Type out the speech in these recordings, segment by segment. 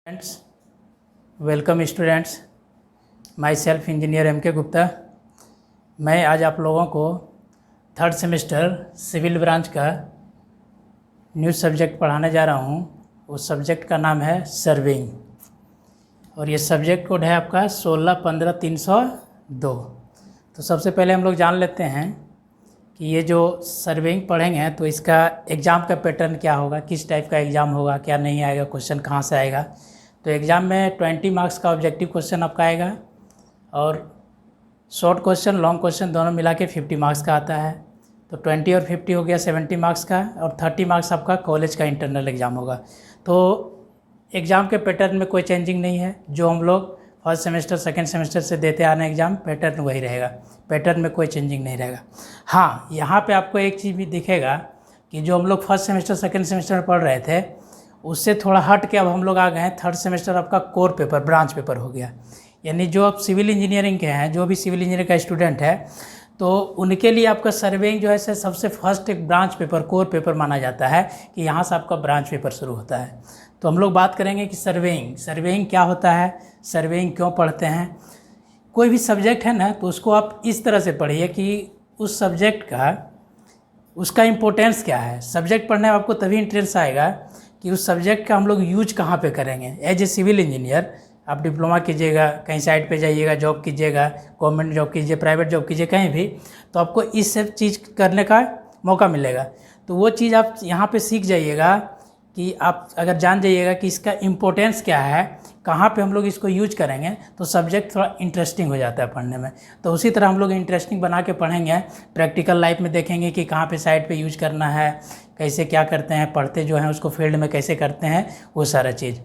Friends, welcome students. Myself engineer M K Gupta. मैं आज आप लोगों को थर्ड सेमेस्टर सिविल ब्रांच का न्यू सब्जेक्ट पढ़ाने जा रहा हूँ। उस सब्जेक्ट का नाम है सर्वेइंग और ये सब्जेक्ट कोड है आपका 16-15-302। तो सबसे पहले हम लोग जान लेते हैं कि ये जो सर्वेइंग पढ़ेंगे तो इसका एग्ज़ाम का पैटर्न क्या होगा, किस टाइप का एग्ज़ाम होगा, क्या नहीं आएगा, क्वेश्चन कहाँ से आएगा। तो एग्ज़ाम में 20 मार्क्स का ऑब्जेक्टिव क्वेश्चन आपका आएगा और शॉर्ट क्वेश्चन लॉन्ग क्वेश्चन दोनों मिला के 50 मार्क्स का आता है। तो 20 और 50 हो गया 70 मार्क्स का और 30 मार्क्स आपका कॉलेज का इंटरनल एग्ज़ाम होगा। तो एग्ज़ाम के पैटर्न में कोई चेंजिंग नहीं है, जो हम लोग फर्स्ट सेमेस्टर सेकेंड सेमेस्टर से देते आ रहे हैं एग्ज़ाम पैटर्न वही रहेगा, पैटर्न में कोई चेंजिंग नहीं रहेगा। हाँ, यहाँ पे आपको एक चीज़ भी दिखेगा कि जो हम लोग फर्स्ट सेमेस्टर सेकेंड सेमेस्टर में पढ़ रहे थे उससे थोड़ा हट के अब हम लोग आ गए हैं थर्ड सेमेस्टर आपका कोर पेपर ब्रांच पेपर हो गया। यानी जो आप सिविल इंजीनियरिंग के हैं, जो भी सिविल इंजीनियरिंग का स्टूडेंट है तो उनके लिए आपका सर्वेइंग जो है सबसे फर्स्ट एक ब्रांच पेपर कोर पेपर माना जाता है कि यहाँ से आपका ब्रांच पेपर शुरू होता है। तो हम लोग बात करेंगे कि सर्वेइंग क्या होता है, सर्वेइंग क्यों पढ़ते हैं। कोई भी सब्जेक्ट है ना तो उसको आप इस तरह से पढ़िए कि उस सब्जेक्ट का उसका इम्पोर्टेंस क्या है। सब्जेक्ट पढ़ने में आपको तभी इंटरेस्ट आएगा कि उस सब्जेक्ट का हम लोग यूज कहाँ पे करेंगे। एज ए सिविल इंजीनियर आप डिप्लोमा कीजिएगा, कहीं साइड पे जाइएगा, जॉब कीजिएगा, गवर्नमेंट जॉब कीजिए, प्राइवेट जॉब कीजिए, कहीं भी तो आपको इस सब चीज़ करने का मौका मिलेगा। तो वो चीज़ आप यहाँ पे सीख जाइएगा कि आप अगर जान जाइएगा कि इसका इम्पोर्टेंस क्या है, कहाँ पे हम लोग इसको यूज करेंगे, तो सब्जेक्ट थोड़ा इंटरेस्टिंग हो जाता है पढ़ने में। तो उसी तरह हम लोग इंटरेस्टिंग बना के पढ़ेंगे, प्रैक्टिकल लाइफ में देखेंगे कि कहाँ पे साइड पे यूज करना है, कैसे क्या करते हैं, पढ़ते जो हैं उसको फील्ड में कैसे करते हैं, वो सारा चीज़।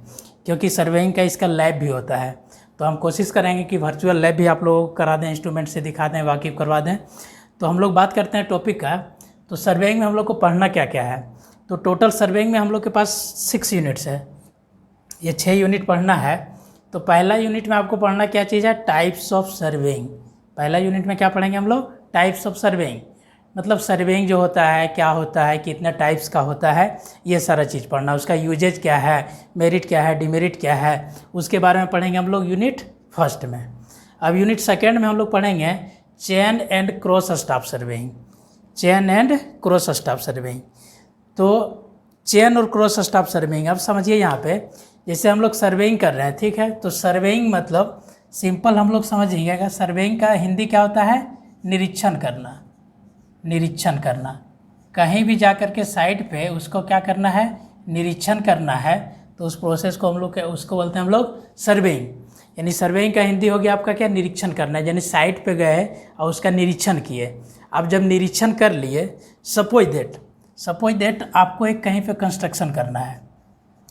क्योंकि सर्वेइंग का इसका लैब भी होता है तो हम कोशिश करेंगे कि वर्चुअल लैब भी आप लोगों को करा दें, इंस्ट्रूमेंट से दिखा दें, वाकिफ़ करवा दें। तो हम लोग बात करते हैं टॉपिक का। तो सर्वेइंग में हम लोग को पढ़ना क्या क्या है। तो टोटल सर्वेइंग में हम लोग के पास 6 यूनिट्स है, ये 6 यूनिट पढ़ना है। तो पहला यूनिट में आपको पढ़ना क्या चीज़ है, टाइप्स ऑफ सर्वेइंग। पहला यूनिट में क्या पढ़ेंगे हम लोग, टाइप्स ऑफ सर्वेइंग। मतलब सर्वेइंग जो होता है, क्या होता है, कितने टाइप्स का होता है, ये सारा चीज़ पढ़ना। उसका यूजेज क्या है, मेरिट क्या है, डिमेरिट क्या है, उसके बारे में पढ़ेंगे हम लोग यूनिट फर्स्ट में। अब यूनिट सेकेंड में हम लोग पढ़ेंगे chain and cross staff surveying. Chain and cross staff surveying. तो चेन और क्रॉस स्टाफ सर्वेइंग अब समझिए यहाँ पे, जैसे हम लोग सर्वेइंग कर रहे हैं, ठीक है। तो सर्वेइंग मतलब सिंपल हम लोग समझिएगा, सर्वेइंग का हिंदी क्या होता है, निरीक्षण करना। निरीक्षण करना, कहीं भी जा कर के साइट पे उसको क्या करना है, निरीक्षण करना है। तो उस प्रोसेस को हम लोग उसको बोलते हैं हम लोग सर्वेइंग। यानी सर्वेइंग का हिंदी हो गया आपका क्या, निरीक्षण करना है। यानी साइट पे गए और उसका निरीक्षण किए। अब जब निरीक्षण कर लिए, सपोज दैट आपको एक कहीं पे कंस्ट्रक्शन करना है।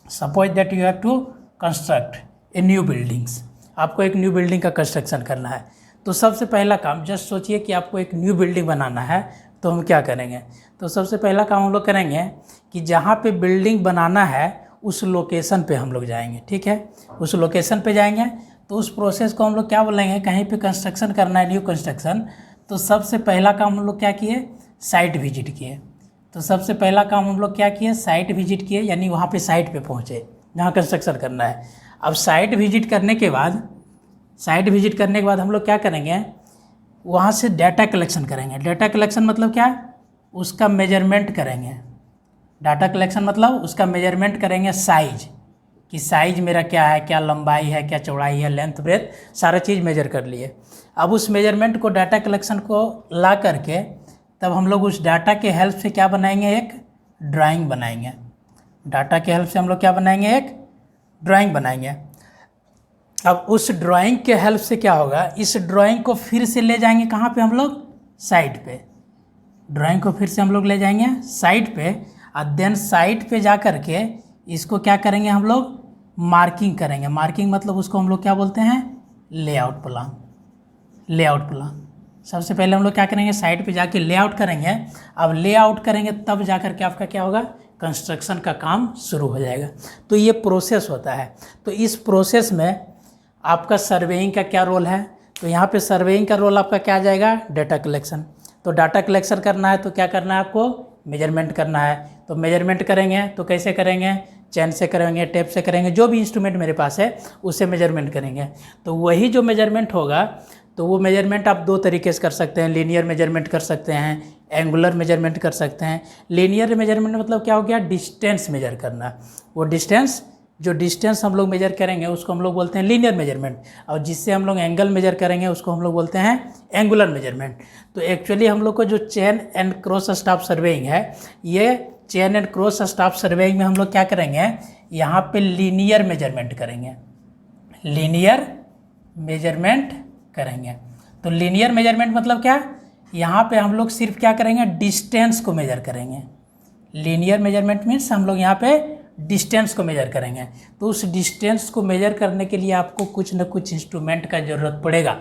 Suppose that you have to construct a new buildings. आपको एक न्यू बिल्डिंग का कंस्ट्रक्शन करना है। तो सबसे पहला काम, जस्ट सोचिए कि आपको एक न्यू बिल्डिंग बनाना है तो हम क्या करेंगे। तो सबसे पहला काम हम लोग करेंगे कि जहाँ पे बिल्डिंग बनाना है उस लोकेशन पे हम लोग जाएंगे, ठीक है। उस लोकेशन पे जाएंगे तो उस प्रोसेस को हम लोग क्या बोलेंगे, कहीं पे कंस्ट्रक्शन करना है, न्यू कंस्ट्रक्शन। तो सबसे पहला काम हम लोग क्या किए, साइट विजिट किए। तो सबसे पहला काम हम लोग क्या किए, साइट विजिट किए। यानी वहाँ पे साइट पे पहुँचे जहाँ कंस्ट्रक्शन करना है। अब साइट विजिट करने के बाद हम लोग क्या करेंगे, वहाँ से डाटा कलेक्शन करेंगे। डाटा कलेक्शन मतलब क्या, उसका मेजरमेंट करेंगे। डाटा कलेक्शन मतलब उसका मेजरमेंट करेंगे, साइज, कि साइज मेरा क्या है, क्या लंबाई है, क्या चौड़ाई है, लेंथ ब्रेथ, सारा चीज़ मेजर कर लिए। अब उस मेजरमेंट को, डाटा कलेक्शन को ला करके तब हम लोग उस डाटा के हेल्प से क्या बनाएंगे, एक ड्राइंग बनाएंगे। डाटा के हेल्प से हम लोग क्या बनाएंगे, एक ड्राइंग बनाएंगे। अब उस ड्राइंग के हेल्प से क्या होगा, इस ड्राइंग को फिर से ले जाएंगे कहाँ पे हम लोग, साइट पे। ड्राइंग को फिर से हम लोग ले जाएंगे साइट पे और देन साइट पे जा कर के इसको क्या करेंगे, हम लोग मार्किंग करेंगे। मार्किंग मतलब उसको हम लोग क्या बोलते हैं, लेआउट प्लान। लेआउट प्लान सबसे पहले हम लोग क्या करेंगे, साइट पे जाके लेआउट करेंगे। अब लेआउट करेंगे तब जा कर के आपका क्या होगा, कंस्ट्रक्शन का काम शुरू हो जाएगा। तो ये प्रोसेस होता है। तो इस प्रोसेस में आपका सर्वेइंग का क्या रोल है, तो यहाँ पे सर्वेइंग का रोल आपका क्या आ जाएगा, डाटा कलेक्शन। तो डाटा कलेक्शन करना है तो क्या करना है आपको, मेजरमेंट करना है। तो मेजरमेंट करेंगे तो कैसे करेंगे, चैन से करेंगे, टेप से करेंगे, जो भी इंस्ट्रूमेंट मेरे पास है उससे मेजरमेंट करेंगे। तो वही जो मेजरमेंट होगा तो वो मेजरमेंट आप दो तरीके से कर सकते हैं। लीनियर मेजरमेंट कर सकते हैं, एंगुलर मेजरमेंट कर सकते हैं। लीनियर मेजरमेंट मतलब क्या हो गया, डिस्टेंस मेजर करना। वो डिस्टेंस हम लोग मेजर करेंगे उसको हम लोग बोलते हैं लीनियर मेजरमेंट, और जिससे हम लोग एंगल मेजर करेंगे उसको हम लोग बोलते हैं एंगुलर मेजरमेंट। तो एक्चुअली हम लोग को जो chain and cross staff surveying है, ये chain and cross staff surveying में हम लोग क्या करेंगे, यहाँ पे लीनियर मेजरमेंट करेंगे, लीनियर मेजरमेंट करेंगे। तो लीनियर मेजरमेंट मतलब क्या, यहाँ पे हम लोग सिर्फ क्या करेंगे, डिस्टेंस को मेजर करेंगे। लीनियर मेजरमेंट मीन्स हम लोग यहाँ पे डिस्टेंस को मेजर करेंगे। तो उस डिस्टेंस को मेजर करने के लिए आपको कुछ न कुछ इंस्ट्रूमेंट का ज़रूरत पड़ेगा।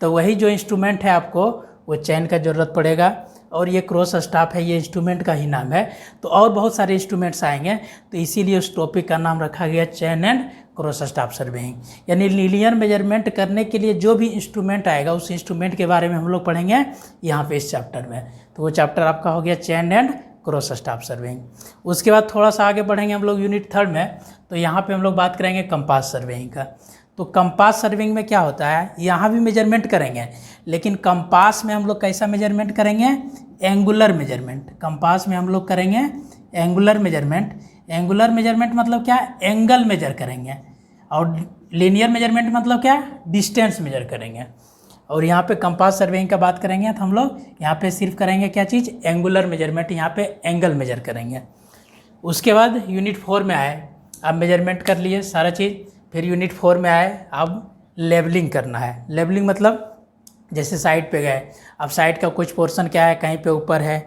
तो वही जो इंस्ट्रूमेंट है आपको वो चैन का ज़रूरत पड़ेगा, और ये क्रॉस स्टाफ है, ये इंस्ट्रूमेंट का ही नाम है। तो और बहुत सारे इंस्ट्रूमेंट्स आएंगे, तो इसीलिए उस टॉपिक का नाम रखा गया चैन एंड क्रॉस स्टाफ सर्वेइंग। यानी लीनियर मेजरमेंट करने के लिए जो भी इंस्ट्रूमेंट आएगा उस इंस्ट्रूमेंट के बारे में हम लोग पढ़ेंगे यहाँ पे इस चैप्टर में। तो वो चैप्टर आपका हो गया चैन एंड क्रॉस स्टाफ सर्वेइंग। उसके बाद थोड़ा सा आगे बढ़ेंगे हम लोग यूनिट 3 में, तो यहाँ पे हम लोग बात करेंगे कंपास सर्वेइंग का। तो कंपास सर्वेइंग में क्या होता है, यहाँ भी मेजरमेंट करेंगे, लेकिन कंपास में हम लोग कैसा मेजरमेंट करेंगे, एंगुलर मेजरमेंट। कंपास में हम लोग करेंगे एंगुलर मेजरमेंट। एंगुलर मेजरमेंट मतलब क्या, एंगल मेजर करेंगे, और लीनियर मेजरमेंट मतलब क्या, डिस्टेंस मेजर करेंगे। और यहाँ पे कंपास सर्वेइंग का बात करेंगे तो हम लोग यहाँ पे सिर्फ करेंगे क्या चीज़, एंगुलर मेजरमेंट, यहाँ पे एंगल मेजर करेंगे। उसके बाद यूनिट 4 में आए, अब मेजरमेंट कर लिए सारा चीज़, फिर यूनिट 4 में आए, अब लेवलिंग करना है। लेवलिंग मतलब जैसे साइड पे गए, अब साइड का कुछ पोर्शन क्या है, कहीं पे ऊपर है,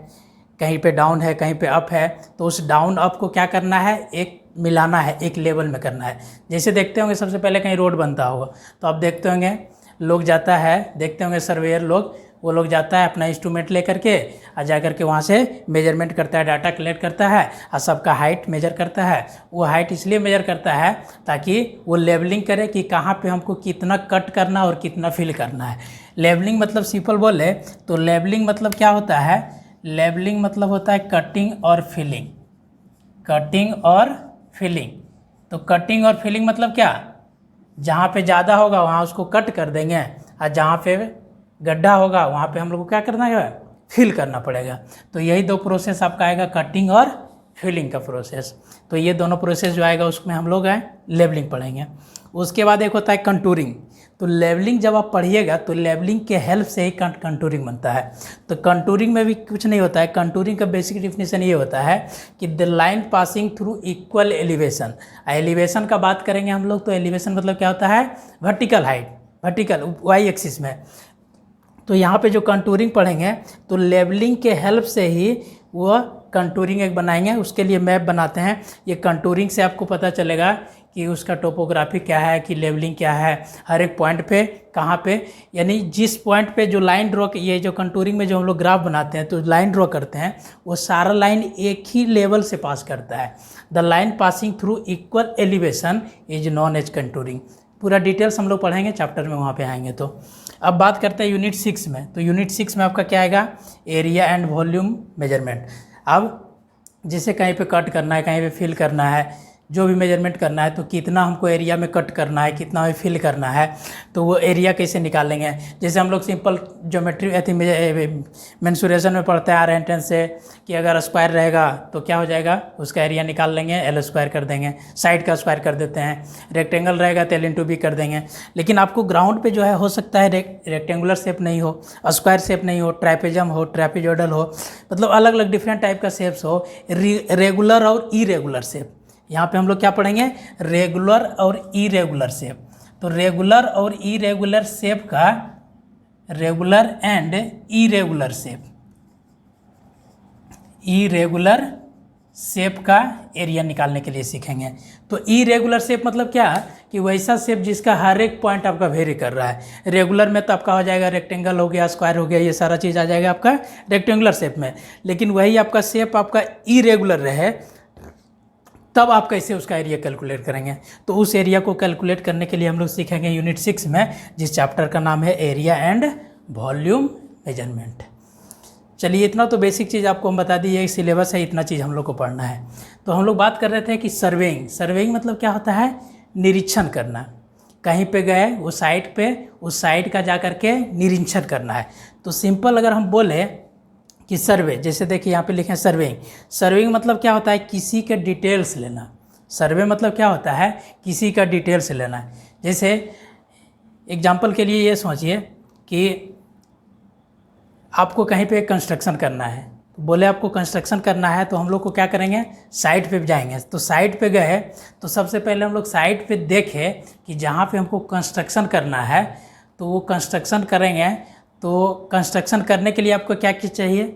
कहीं पे डाउन है, कहीं पे अप है, तो उस डाउन अप को क्या करना है, एक मिलाना है, एक लेवल में करना है। जैसे देखते होंगे सबसे पहले कहीं रोड बनता होगा तो आप देखते होंगे लोग जाता है, देखते होंगे सर्वेयर लोग, वो लोग जाता है अपना इंस्ट्रूमेंट लेकर के और जा कर के वहाँ से मेजरमेंट करता है, डाटा कलेक्ट करता है और सबका हाइट मेजर करता है। वो हाइट इसलिए मेजर करता है ताकि वो लेवलिंग करे कि कहाँ पे हमको कितना कट करना और कितना फिल करना है। लेवलिंग मतलब सिंपल बोले तो लेवलिंग मतलब क्या होता है, लेवलिंग मतलब होता है कटिंग और फिलिंग। कटिंग और फिलिंग, तो कटिंग और फिलिंग मतलब क्या, जहाँ पे ज़्यादा होगा वहाँ उसको कट कर देंगे, और जहाँ पे गड्ढा होगा वहाँ पे हम लोग को क्या करना है, फिल करना पड़ेगा। तो यही दो प्रोसेस आपका आएगा, कटिंग और फिलिंग का प्रोसेस। तो ये दोनों प्रोसेस जो आएगा उसमें हम लोग लेवलिंग पढ़ेंगे। उसके बाद एक होता है कंटूरिंग। तो लेवलिंग जब आप पढ़िएगा तो लेवलिंग के हेल्प से ही कंटूरिंग बनता है। तो कंटूरिंग में भी कुछ नहीं होता है, कंटूरिंग का बेसिक डिफिनेशन ये होता है कि the line passing through equal elevation. Elevation का बात करेंगे हम लोग, तो एलिवेशन मतलब क्या होता है, vertical height, vertical y axis में। तो यहाँ पे जो कंटूरिंग पढ़ेंगे तो लेवलिंग के हेल्प से ही वो कंटूरिंग एक बनाएंगे, उसके लिए मैप बनाते हैं। ये कंटूरिंग से आपको पता चलेगा कि उसका टोपोग्राफी क्या है, कि लेवलिंग क्या है, हर एक पॉइंट पे कहाँ पे, यानी जिस पॉइंट पे जो लाइन ड्रॉ, ये जो कंटूरिंग में जो हम लोग ग्राफ बनाते हैं तो लाइन ड्रॉ करते हैं, वो सारा लाइन एक ही लेवल से पास करता है। The line passing through equal elevation is known as contouring. पूरा डिटेल्स हम लोग पढ़ेंगे चैप्टर में, वहाँ पे आएंगे। तो अब बात करते हैं यूनिट 6 में। तो यूनिट 6 में आपका क्या आएगा, एरिया एंड वॉल्यूम मेजरमेंट। अब जैसे कहीं पे कट करना है, कहीं पे फिल करना है, जो भी मेजरमेंट करना है, तो कितना हमको एरिया में कट करना है, कितना में फिल करना है, तो वो एरिया कैसे निकालेंगे। जैसे हम लोग सिंपल ज्योमेट्री मेंसुरेशन में पढ़ते आ रहे हैं टेंथ से, कि अगर स्क्वायर रहेगा तो क्या हो जाएगा, उसका एरिया निकाल लेंगे, एल स्क्वायर कर देंगे, साइड का स्क्वायर कर देते हैं। रेक्टेंगल रहेगा तो एल इंटू बी कर देंगे। लेकिन आपको ग्राउंड पे जो है हो सकता है रेक्टेंगुलर शेप नहीं हो, स्क्वायर शेप नहीं हो, ट्राइपेजम हो, ट्राइपेजोइडल हो, मतलब अलग अलग डिफरेंट टाइप का शेप्स हो, रेगुलर और इरेगुलर शेप। यहाँ पे हम लोग क्या पढ़ेंगे, रेगुलर और इरेगुलर शेप। तो रेगुलर और इरेगुलर शेप का, regular and irregular shape, irregular shape का एरिया निकालने के लिए सीखेंगे। तो इरेगुलर शेप मतलब क्या, कि वैसा शेप जिसका हर एक पॉइंट आपका वेरी कर रहा है। रेगुलर में तो आपका हो जाएगा रेक्टेंगल हो गया, स्क्वायर हो गया, ये सारा चीज़ आ जाएगा आपका रेक्टेंगुलर शेप में। लेकिन वही आपका शेप आपका इरेगुलर रहे, तब आप कैसे उसका एरिया कैलकुलेट करेंगे। तो उस एरिया को कैलकुलेट करने के लिए हम लोग सीखेंगे यूनिट 6 में, जिस चैप्टर का नाम है एरिया एंड वॉल्यूम मेजरमेंट। चलिए इतना तो बेसिक चीज़ आपको हम बता दी है, सिलेबस है, इतना चीज़ हम लोग को पढ़ना है। तो हम लोग बात कर रहे थे कि सर्वेइंग, सर्वेइंग मतलब क्या होता है, निरीक्षण करना। कहीं पे गए वो साइट पे, उस साइट का जा कर के निरीक्षण करना है। तो सिंपल अगर हम बोले कि सर्वे, जैसे देखिए यहाँ पे लिखे हैं सर्वेइंग। सर्वेइंग मतलब क्या होता है, किसी के डिटेल्स लेना। सर्वे मतलब क्या होता है, किसी का डिटेल्स लेना है। जैसे एग्जाम्पल के लिए ये सोचिए कि आपको कहीं पे कंस्ट्रक्शन करना है, तो बोले आपको कंस्ट्रक्शन करना है, तो हम लोग को क्या करेंगे, साइट पे जाएंगे। तो साइट पे गए तो सबसे पहले हम लोग साइट पे देखें कि जहाँ पे हमको कंस्ट्रक्शन करना है, तो वो कंस्ट्रक्शन करेंगे। तो कंस्ट्रक्शन करने के लिए आपको क्या चीज़ चाहिए,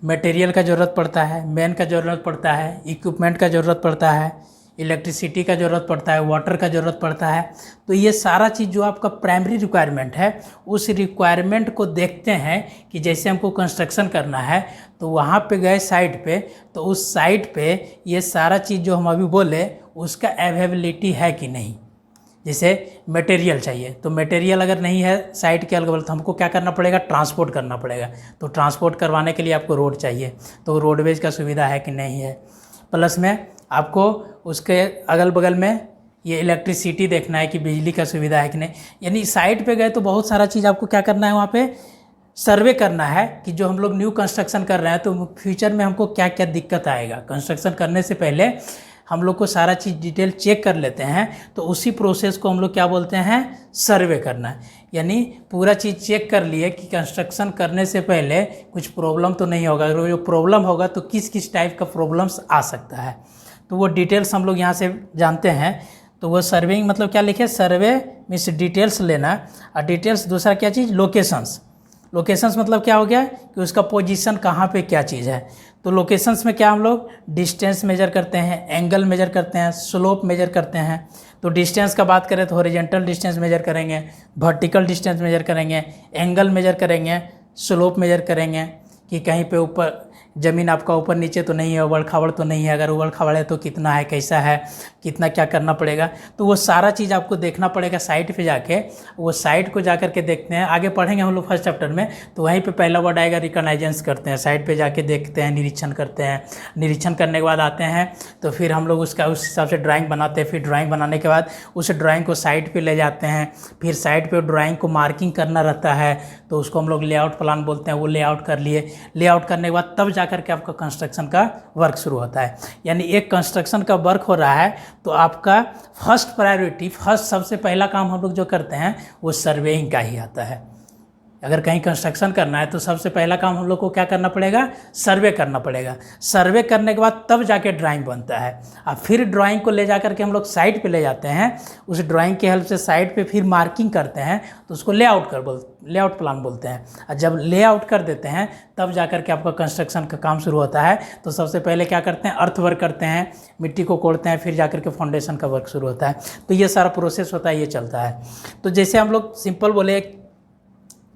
मटेरियल का ज़रूरत पड़ता है, मैन का ज़रूरत पड़ता है, इक्विपमेंट का ज़रूरत पड़ता है, इलेक्ट्रिसिटी का ज़रूरत पड़ता है, वाटर का ज़रूरत पड़ता है। तो ये सारा चीज़ जो आपका प्राइमरी रिक्वायरमेंट है, उस रिक्वायरमेंट को देखते हैं कि जैसे हमको कंस्ट्रक्शन करना है, तो वहाँ पे गए साइट पे, तो उस साइट पे ये सारा चीज़ जो हम अभी बोले उसका अवेलेबिलिटी है कि नहीं। जैसे मटेरियल चाहिए, तो मटेरियल अगर नहीं है साइट के अगल बगल, तो हमको क्या करना पड़ेगा, ट्रांसपोर्ट करना पड़ेगा। तो ट्रांसपोर्ट करवाने के लिए आपको रोड चाहिए, तो रोडवेज का सुविधा है कि नहीं है। प्लस में आपको उसके अगल बगल में ये इलेक्ट्रिसिटी देखना है कि बिजली का सुविधा है कि नहीं। यानी साइट पे गए तो बहुत सारा चीज़ आपको क्या करना है, वहाँ पे सर्वे करना है कि जो हम लोग न्यू कंस्ट्रक्शन कर रहे हैं तो फ्यूचर में हमको क्या क्या दिक्कत आएगा। कंस्ट्रक्शन करने से पहले हम लोग को सारा चीज़ डिटेल चेक कर लेते हैं, तो उसी प्रोसेस को हम लोग क्या बोलते हैं, सर्वे करना। यानी पूरा चीज़ चेक कर लिए कि कंस्ट्रक्शन करने से पहले कुछ प्रॉब्लम तो नहीं होगा, अगर जो प्रॉब्लम होगा तो किस किस टाइप का प्रॉब्लम्स आ सकता है, तो वो डिटेल्स हम लोग यहाँ से जानते हैं। तो वो सर्वेइंग मतलब क्या लिखे, सर्वे मीन्स डिटेल्स लेना, और डिटेल्स दूसरा क्या चीज़, लोकेशंस। लोकेशंस मतलब क्या हो गया कि उसका पोजीशन कहाँ पे क्या चीज़ है। तो लोकेशंस में क्या हम लोग डिस्टेंस मेजर करते हैं, एंगल मेजर करते हैं, स्लोप मेजर करते हैं। तो डिस्टेंस का बात करें तो हॉरिजॉन्टल डिस्टेंस मेजर करेंगे, वर्टिकल डिस्टेंस मेजर करेंगे, एंगल मेजर करेंगे, स्लोप मेजर करेंगे कि कहीं पे ऊपर ज़मीन आपका ऊपर नीचे तो नहीं है, उबड़ खाबड़ तो नहीं है, अगर उबड़ खाबड़ है तो कितना है, कैसा है, कितना क्या करना पड़ेगा। तो वो सारा चीज़ आपको देखना पड़ेगा साइट पे जाके। वो साइट को जाकर के देखते हैं, आगे पढ़ेंगे हम लोग फर्स्ट चैप्टर में, तो वहीं पे पहला वर्ड आएगा रिकॉग्नाइजेंस करते हैं। साइट पे जाके देखते हैं, निरीक्षण करते हैं। निरीक्षण करने के बाद आते हैं तो फिर हम लोग उसका उस हिसाब से ड्राइंग बनाते हैं। फिर ड्राइंग बनाने के बाद उस ड्राइंग को साइट पर ले जाते हैं। फिर साइट पर ड्राइंग को मार्किंग करना रहता है, तो उसको हम लोग लेआउट प्लान बोलते हैं। वो लेआउट कर लिए, लेआउट करने के बाद तब जाकर के आपका कंस्ट्रक्शन का वर्क शुरू होता है। यानी एक कंस्ट्रक्शन का वर्क हो रहा है तो आपका फर्स्ट प्रायोरिटी, फर्स्ट सबसे पहला काम हम लोग जो करते हैं वो सर्वेइंग का ही आता है। अगर कहीं कंस्ट्रक्शन करना है तो सबसे पहला काम हम लोग को क्या करना पड़ेगा, सर्वे करना पड़ेगा। सर्वे करने के बाद तब जाके ड्राइंग बनता है, और फिर ड्राइंग को ले जाकर के हम लोग साइट पे ले जाते हैं। उस ड्राइंग के हेल्प से साइट पे फिर मार्किंग करते हैं, तो उसको लेआउट प्लान बोलते हैं। और जब लेआउट कर देते हैं तब जाकर के आपका कंस्ट्रक्शन का काम शुरू होता है। तो सबसे पहले क्या करते हैं, अर्थ वर्क करते हैं, मिट्टी को कोड़ते हैं, फिर जाकर के फाउंडेशन का वर्क शुरू होता है। तो ये सारा प्रोसेस होता है, ये चलता है। तो जैसे हम लोग सिंपल बोले,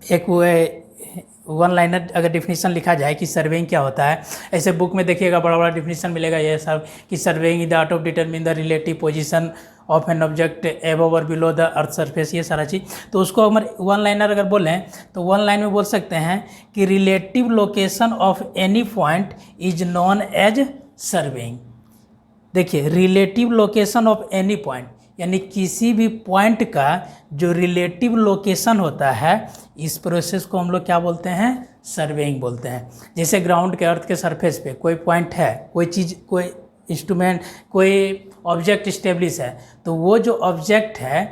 एक वो वन लाइनर अगर डिफिनीशन लिखा जाए कि सर्वेइंग क्या होता है, ऐसे बुक में देखिएगा बड़ा बड़ा डिफिनीशन मिलेगा ये सब, कि surveying is the art of determine the relative position of an object above और बिलो द अर्थ सरफेस, ये सारा चीज़। तो उसको अगर वन लाइनर अगर बोलें तो वन लाइन में बोल सकते हैं कि relative location of any point is known as surveying. देखिए, relative location of any point यानी किसी भी पॉइंट का जो रिलेटिव लोकेशन होता है, इस प्रोसेस को हम लोग क्या बोलते हैं, सर्वेइंग बोलते हैं। जैसे ग्राउंड के अर्थ के सरफेस पे कोई पॉइंट है, कोई चीज़, कोई इंस्ट्रूमेंट, कोई ऑब्जेक्ट इस्टेब्लिश है, तो वो जो ऑब्जेक्ट है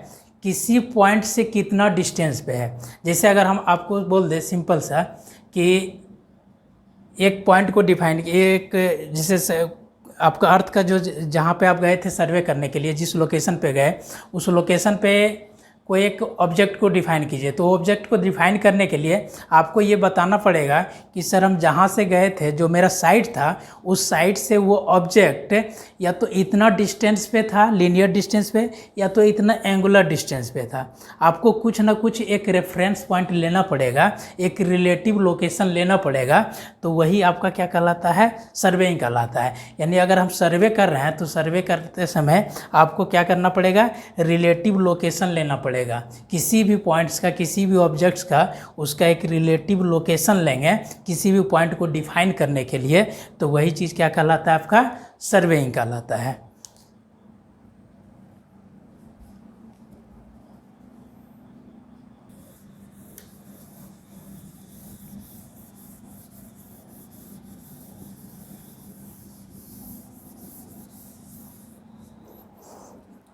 किसी पॉइंट से कितना डिस्टेंस पे है। जैसे अगर हम आपको बोल दें सिंपल सा कि एक पॉइंट को डिफाइन, एक जैसे आपका अर्थ का जो जहाँ पे आप गए थे सर्वे करने के लिए, जिस लोकेशन पे गए, उस लोकेशन पे कोई एक ऑब्जेक्ट को डिफ़ाइन कीजिए। तो ऑब्जेक्ट को डिफ़ाइन करने के लिए आपको ये बताना पड़ेगा कि सर हम जहाँ से गए थे, जो मेरा साइट था, उस साइट से वो ऑब्जेक्ट या तो इतना डिस्टेंस पे था, लीनियर डिस्टेंस पे, या तो इतना एंगुलर डिस्टेंस पे था। आपको कुछ ना कुछ एक रेफरेंस पॉइंट लेना पड़ेगा, एक रिलेटिव लोकेशन लेना पड़ेगा। तो वही आपका क्या कहलाता है, सर्वेइंग कहलाता है। यानी अगर हम सर्वे कर रहे हैं तो सर्वे करते समय आपको क्या करना पड़ेगा, रिलेटिव लोकेशन लेना पड़ेगा। पड़ेगा। किसी भी पॉइंट्स का, किसी भी ऑब्जेक्ट्स का उसका एक रिलेटिव लोकेशन लेंगे किसी भी पॉइंट को डिफाइन करने के लिए, तो वही चीज़ क्या कहलाता है, आपका सर्वेइंग कहलाता है।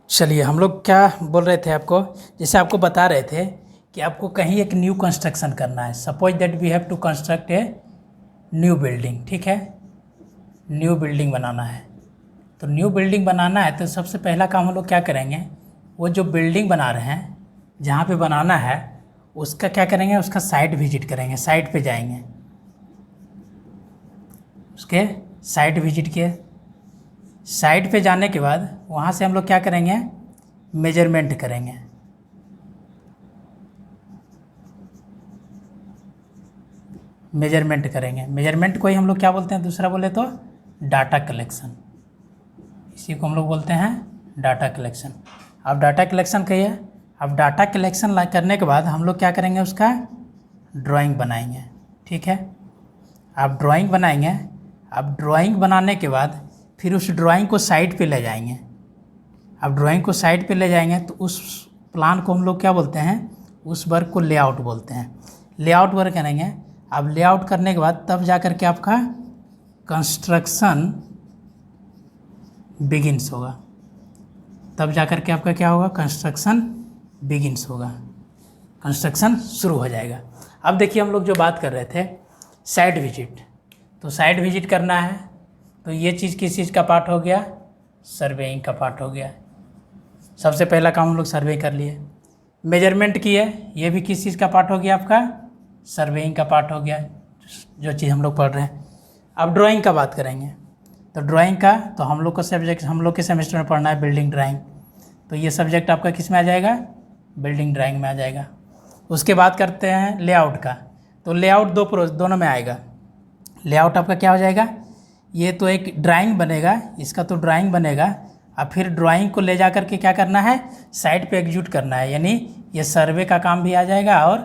चलिए, हम लोग क्या बोल रहे थे आपको, जैसे आपको बता रहे थे कि आपको कहीं एक न्यू कंस्ट्रक्शन करना है। Suppose that we have to construct a new building, ठीक है, न्यू बिल्डिंग बनाना है। तो न्यू बिल्डिंग बनाना है तो सबसे पहला काम हम लोग क्या करेंगे, वो जो बिल्डिंग बना रहे हैं, जहाँ पे बनाना है उसका क्या करेंगे, उसका साइट विजिट करेंगे, साइट पे जाएंगे, उसके साइट विजिट किए। साइट पे जाने के बाद वहाँ से हम लोग क्या करेंगे, मेजरमेंट करेंगे। मेजरमेंट करेंगे, मेजरमेंट को ही हम लोग क्या बोलते हैं, दूसरा बोले तो डाटा कलेक्शन, इसी को हम लोग बोलते हैं डाटा कलेक्शन। अब डाटा कलेक्शन कहिए। अब डाटा कलेक्शन करने के बाद हम लोग क्या करेंगे, उसका ड्राइंग बनाएंगे, ठीक है। अब ड्राइंग बनाएंगे। अब ड्राइंग बनाने के बाद फिर उस ड्राइंग को साइट पे ले जाएंगे। अब ड्राइंग को साइट पे ले जाएंगे तो उस प्लान को हम लोग क्या बोलते हैं, उस वर्क को लेआउट बोलते हैं। लेआउट वर्क करेंगे। अब लेआउट करने के बाद तब जा कर के आपका कंस्ट्रक्शन बिगिन्स होगा, तब जा कर के आपका क्या होगा, कंस्ट्रक्शन बिगिन्स होगा, कंस्ट्रक्शन शुरू हो जाएगा। अब देखिए, हम लोग जो बात कर रहे थे साइट विजिट, तो साइट विजिट करना है तो ये चीज़ किस चीज़ का पार्ट हो गया, सर्वेइंग का पार्ट हो गया। सबसे पहला काम हम लोग सर्वे कर लिए। मेजरमेंट किए, ये भी किस चीज़ का पार्ट हो गया, आपका सर्वेइंग का पार्ट हो गया, जो चीज़ हम लोग पढ़ रहे हैं। अब ड्राइंग का बात करेंगे, तो ड्राइंग का तो हम लोग का सब्जेक्ट, हम लोग के सेमेस्टर में पढ़ना है बिल्डिंग ड्राइंग, तो ये सब्जेक्ट आपका किस में आ जाएगा, बिल्डिंग ड्राइंग में आ जाएगा। उसके बाद करते हैं लेआउट का, तो लेआउट दोनों में आएगा। लेआउट आपका क्या हो जाएगा, ये तो एक ड्राइंग बनेगा, इसका तो ड्राइंग बनेगा, अब फिर ड्राइंग को ले जा कर के क्या करना है, साइट पे एग्जीक्यूट करना है, यानी ये सर्वे का काम भी आ जाएगा और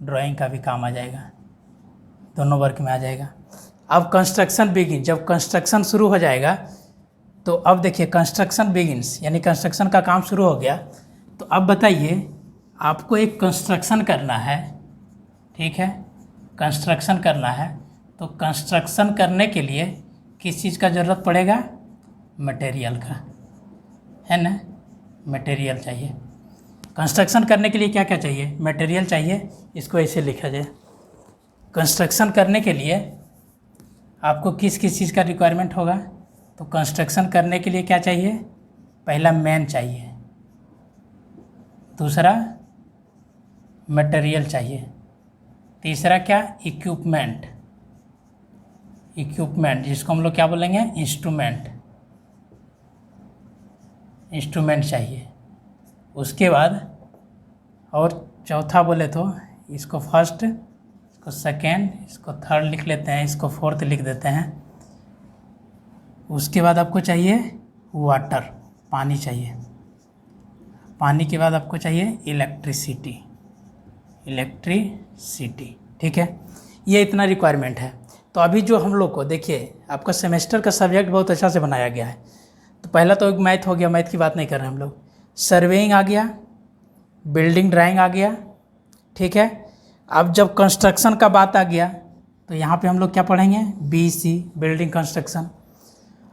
ड्राइंग का भी काम आ जाएगा, दोनों वर्क में आ जाएगा। अब कंस्ट्रक्शन बिगिन, जब कंस्ट्रक्शन शुरू हो जाएगा तो अब देखिए कंस्ट्रक्शन बिगिन्स, यानी कंस्ट्रक्शन का काम शुरू हो गया। तो अब बताइए, आपको एक कंस्ट्रक्शन करना है, ठीक है, कंस्ट्रक्शन करना है, तो कंस्ट्रक्शन करने के लिए किस चीज़ का ज़रूरत पड़ेगा, मटेरियल का, है ना, मटेरियल चाहिए। कंस्ट्रक्शन करने के लिए क्या क्या चाहिए, मटेरियल चाहिए। इसको ऐसे लिखा जाए, कंस्ट्रक्शन करने के लिए आपको किस किस चीज़ का रिक्वायरमेंट होगा, तो कंस्ट्रक्शन करने के लिए क्या चाहिए, पहला मैन चाहिए, दूसरा मटेरियल चाहिए, तीसरा क्या, इक्विपमेंट, इक्विपमेंट जिसको हम लोग क्या बोलेंगे, इंस्ट्रूमेंट, इंस्ट्रूमेंट चाहिए। उसके बाद और चौथा बोले तो इसको फर्स्ट, इसको सेकेंड, इसको थर्ड लिख लेते हैं, इसको फोर्थ लिख देते हैं। उसके बाद आपको चाहिए वाटर, पानी चाहिए। पानी के बाद आपको चाहिए इलेक्ट्रिसिटी, इलेक्ट्रिसिटी, ठीक है। ये इतना रिक्वायरमेंट है। तो अभी जो हम लोग को देखिए, आपका सेमेस्टर का सब्जेक्ट बहुत अच्छा से बनाया गया है। तो पहला तो एक मैथ हो गया, मैथ की बात नहीं कर रहे हैं हम लोग, सर्वेइंग आ गया, बिल्डिंग ड्राइंग आ गया, ठीक है। अब जब कंस्ट्रक्शन का बात आ गया तो यहाँ पे हम लोग क्या पढ़ेंगे, BC, बिल्डिंग कंस्ट्रक्शन।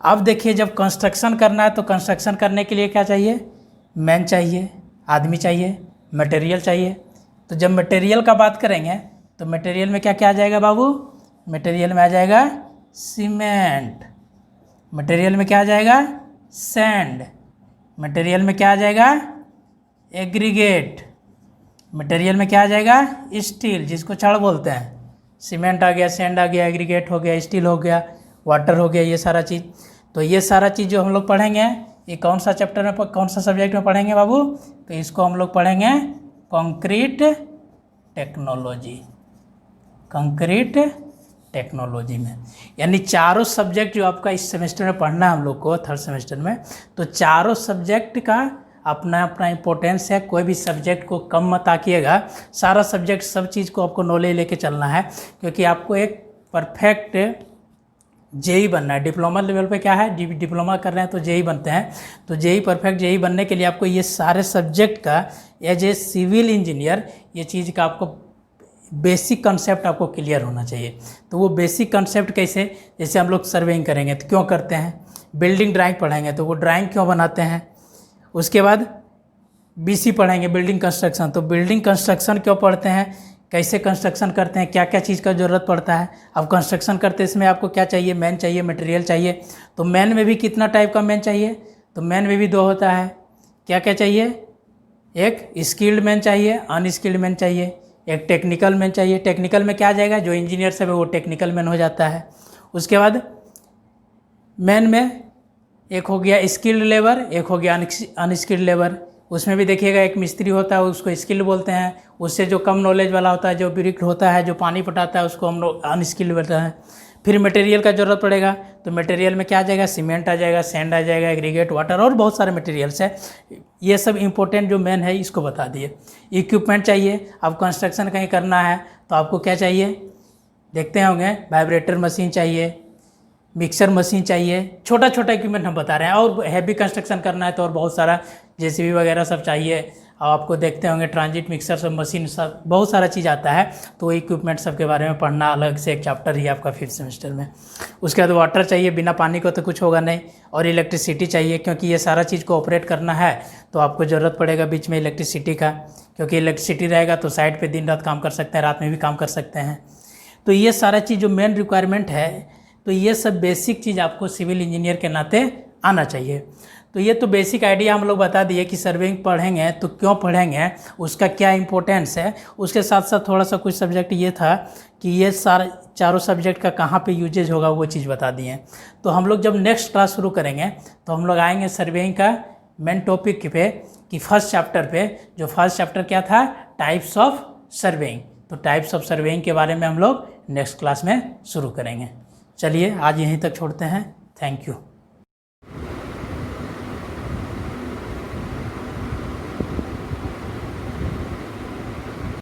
अब देखिए, जब कंस्ट्रक्शन करना है तो कंस्ट्रक्शन करने के लिए क्या चाहिए, मैन चाहिए, आदमी चाहिए, मटेरियल चाहिए। तो जब मटेरियल का बात करेंगे तो मटेरियल में क्या क्या आ जाएगा बाबू, मटेरियल में आ जाएगा सीमेंट, मटेरियल में क्या आ जाएगा, सैंड, मटेरियल में क्या आ जाएगा, एग्रीगेट, मटेरियल में क्या आ जाएगा, स्टील, जिसको छड़ बोलते हैं। सीमेंट आ गया, सैंड आ गया, एग्रीगेट हो गया, स्टील हो गया, वाटर हो गया, ये सारा चीज़। तो ये सारा चीज़ जो हम लोग पढ़ेंगे, ये कौन सा चैप्टर में, कौन सा सब्जेक्ट में पढ़ेंगे बाबू, तो इसको हम लोग पढ़ेंगे कंक्रीट टेक्नोलॉजी, कंक्रीट टेक्नोलॉजी में। यानी चारों सब्जेक्ट जो आपका इस सेमेस्टर में पढ़ना है हम लोग को, थर्ड सेमेस्टर में, तो चारों सब्जेक्ट का अपना अपना इम्पोर्टेंस है, कोई भी सब्जेक्ट को कम मत आकिएगा, सारा सब्जेक्ट सब चीज़ को आपको नॉलेज लेके चलना है, क्योंकि आपको एक परफेक्ट जेई बनना है। डिप्लोमा लेवल पे क्या है, डिप्लोमा कर रहे हैं तो जेई बनते हैं, तो जेई परफेक्ट जेई बनने के लिए आपको ये सारे सब्जेक्ट का एज ए सिविल इंजीनियर ये चीज़ का आपको बेसिक कंसेप्ट आपको क्लियर होना चाहिए। तो वो बेसिक कंसेप्ट कैसे, जैसे हम लोग सर्वेइंग करेंगे तो क्यों करते हैं, बिल्डिंग ड्राइंग पढ़ेंगे तो वो ड्राइंग क्यों बनाते हैं, उसके बाद बीसी पढ़ेंगे बिल्डिंग कंस्ट्रक्शन, तो बिल्डिंग कंस्ट्रक्शन क्यों पढ़ते हैं, कैसे कंस्ट्रक्शन करते हैं, क्या क्या चीज़ का ज़रूरत पड़ता है। अब कंस्ट्रक्शन करते इसमें आपको क्या चाहिए, मैन चाहिए, मटेरियल चाहिए। तो मैन में भी कितना टाइप का मैन चाहिए, तो मैन में भी दो होता है, क्या क्या चाहिए, एक स्किल्ड मैन चाहिए, अनस्किल्ड मैन चाहिए, एक टेक्निकल मैन चाहिए। टेक्निकल में क्या आ जाएगा, जो इंजीनियर सब है वो टेक्निकल मैन हो जाता है। उसके बाद मैन में एक हो गया स्किल्ड लेबर, एक हो गया अनस्किल्ड लेबर। उसमें भी देखिएगा एक मिस्त्री होता है उसको स्किल्ड बोलते हैं, उससे जो कम नॉलेज वाला होता है, जो ब्रिक होता है, जो पानी पटाता है, उसको हम लोग अनस्किल्ड बोलते हैं। फिर मटेरियल का ज़रूरत पड़ेगा, तो मटेरियल में क्या आ जाएगा, सीमेंट आ जाएगा, सैंड आ जाएगा, एग्रीगेट, वाटर और बहुत सारे मटेरियल्स है। ये सब इंपॉर्टेंट जो मेन है इसको बता दिए। इक्विपमेंट चाहिए, अब कंस्ट्रक्शन कहीं करना है तो आपको क्या चाहिए, देखते होंगे वाइब्रेटर मशीन चाहिए, मिक्सर मशीन चाहिए, छोटा छोटा इक्विपमेंट हम बता रहे हैं। और हैवी कंस्ट्रक्शन करना है तो और बहुत सारा जेसीबी वगैरह सब चाहिए। और आपको देखते होंगे ट्रांजिट मिक्सर सब मशीन सब बहुत सारा चीज़ आता है, तो इक्विपमेंट सब के बारे में पढ़ना अलग से एक चैप्टर ही आपका 5th सेमेस्टर में। उसके बाद वाटर चाहिए, बिना पानी को तो कुछ होगा नहीं। और इलेक्ट्रिसिटी चाहिए, क्योंकि ये सारा चीज़ को ऑपरेट करना है तो आपको ज़रूरत पड़ेगा बीच में इलेक्ट्रिसिटी का, क्योंकि इलेक्ट्रिसिटी रहेगा तो साइड पर दिन रात काम कर सकते हैं, रात में भी काम कर सकते हैं। तो ये सारा चीज़ जो मेन रिक्वायरमेंट है, तो ये सब बेसिक चीज़ आपको सिविल इंजीनियर के नाते आना चाहिए। तो ये तो बेसिक आइडिया हम लोग बता दिए कि सर्वेइंग पढ़ेंगे तो क्यों पढ़ेंगे, उसका क्या इंपॉर्टेंस है। उसके साथ साथ थोड़ा सा कुछ सब्जेक्ट ये था कि ये चारों सब्जेक्ट का कहाँ पे यूजेज होगा वो चीज़ बता दिए। तो हम लोग जब नेक्स्ट क्लास शुरू करेंगे तो हम लोग आएंगे सर्वेइंग का मेन टॉपिक पे, कि फर्स्ट चैप्टर पे, जो फर्स्ट चैप्टर क्या था, टाइप्स ऑफ सर्वेइंग। तो टाइप्स ऑफ सर्वेइंग के बारे में हम लोग नेक्स्ट क्लास में शुरू करेंगे। चलिए आज यहीं तक छोड़ते हैं, थैंक यू।